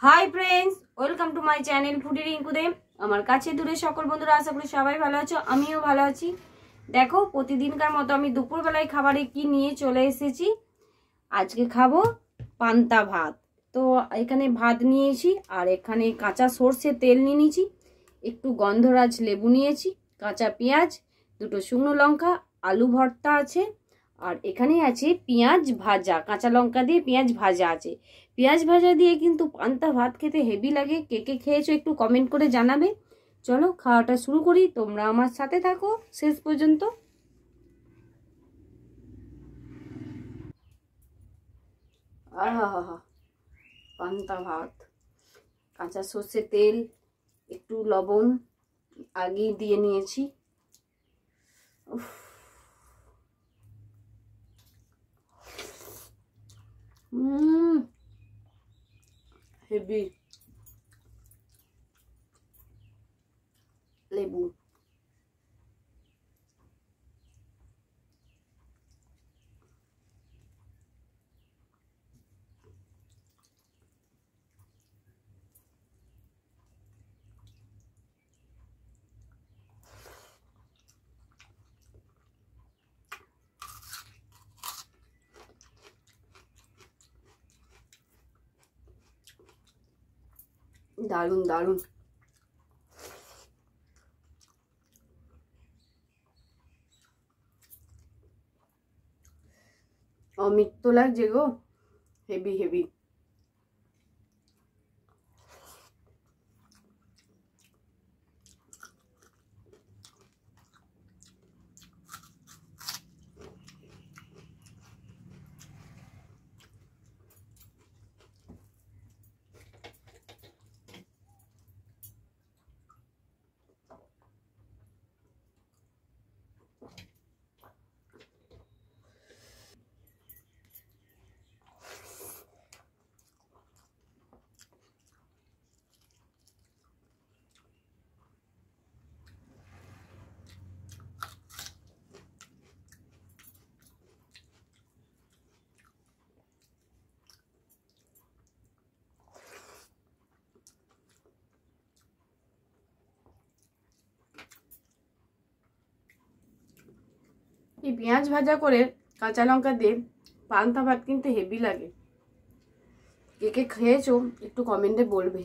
High friends, welcome to my channel foodie Rinku De. আমার কাছে দূরে সকল বন্ধুরা, আশা করি সবাই ভালো আছো, আমিও ভালো আছি। দেখো, প্রতিদিনকার মতো আমি দুপুরবেলায় খাবারে কি নিয়ে চলে এসেছি। আজকে খাবো পান্তা ভাত। তো এখানে ভাত নিয়েছি, আর এখানে কাঁচা সর্ষে তেল নিয়ে নিয়েছি, একটু গন্ধরাজ লেবু নিয়েছি, কাঁচা পেঁয়াজ, দুটো শুকনো লঙ্কা, আলু ভর্তা আছে, আর এখানে আছে পেঁয়াজ ভাজা, কাঁচা লঙ্কা দিয়ে পেঁয়াজ ভাজা আছে। পেঁয়াজ ভাজা দিয়ে কিন্তু পান্তা ভাত খেতে হেভি লাগে। কে কে খেয়েছো একটু কমেন্ট করে জানাবে। চলো খাওয়াটা শুরু করি, তোমরা আমার সাথে থাকো শেষ পর্যন্ত। আহা, পান্তা ভাত, কাঁচা সর্ষে তেল, একটু লবণ আগেই দিয়ে নিয়েছি। হেভি লেবু। দারুণ দারুণ। অমিত তো লাগছে গো, হেভি হেভি। এই পেঁয়াজ ভাজা করে কাঁচা লঙ্কা দিয়ে পান্তা ভাত কিন্তু হেভি লাগে। কে কে খেয়েছো একটু কমেন্টে বলবে।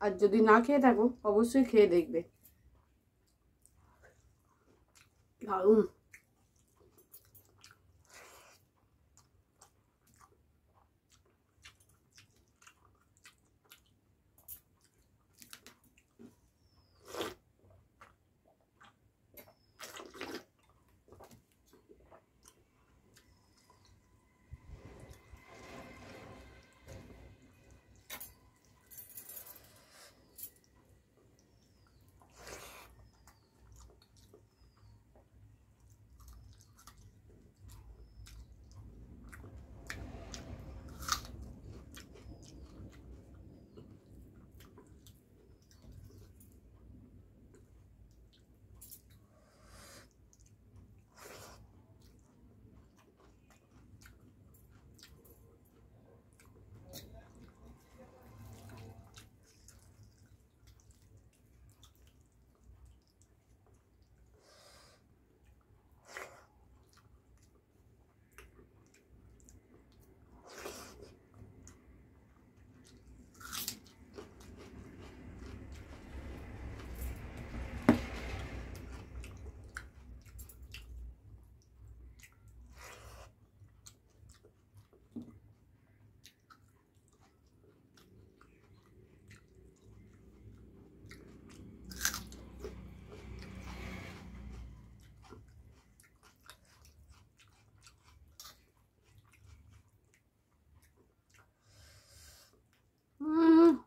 আর যদি না খেয়ে থাকো অবশ্যই খেয়ে দেখবে, দারুণ।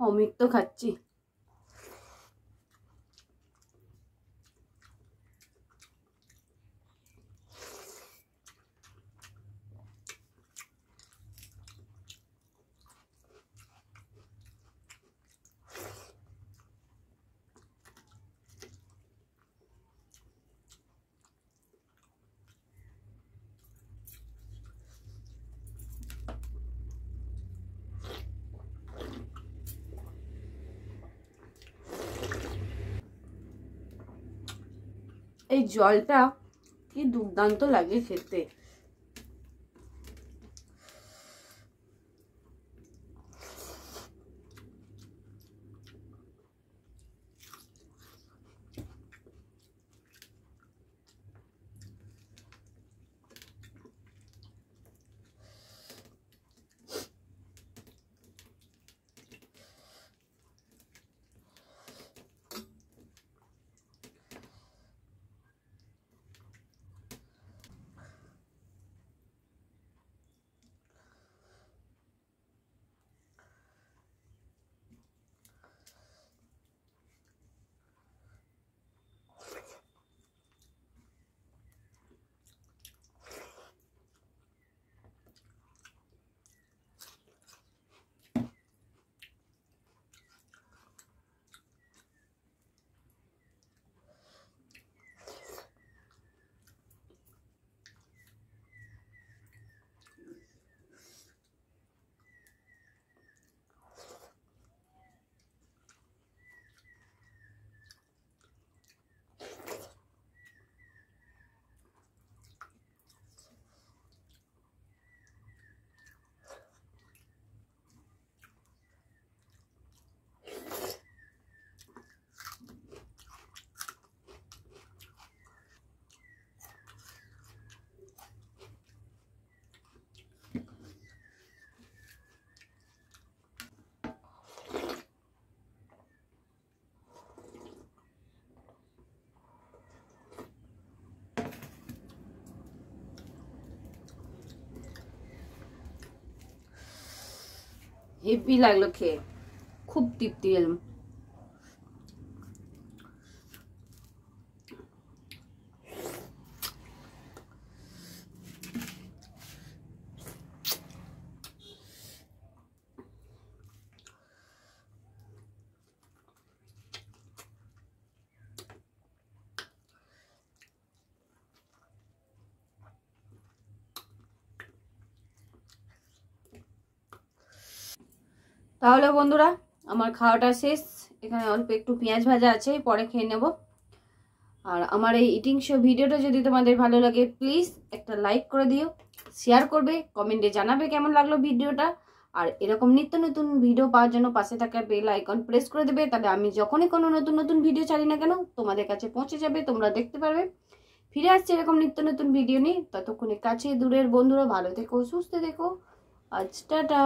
অমিত তো খাচ্ছি। এই জলটা কি দুর্দান্ত লাগে খেতে। হেভি লাগলো খেয়ে, খুব তৃপ্তি এলাম। তাহলে বন্ধুরা আমার খাওয়াটা শেষ। এখানে অল্প একটু পেঁয়াজ ভাজা আছে, পরে খেয়ে নেব। আর আমার এই ইটিং শো ভিডিওটা যদি তোমাদের ভালো লাগে প্লিজ একটা লাইক করে দিও, শেয়ার করবে, কমেন্টে জানাবে কেমন লাগলো ভিডিওটা। আর এরকম নিত্য নতুন ভিডিও পাওয়ার জন্য পাশে থাকা বেল আইকন প্রেস করে দেবে, তাহলে আমি যখনই কোনো নতুন নতুন ভিডিও ছাড়ি না কেন তোমাদের কাছে পৌঁছে যাবে, তোমরা দেখতে পারবে। ফিরে আসছে এরকম নিত্য নতুন ভিডিও নিয়ে। ততক্ষণে কাছে দূরের বন্ধুরা ভালো থেকো, সুস্থ থেকো। আজ টাটা।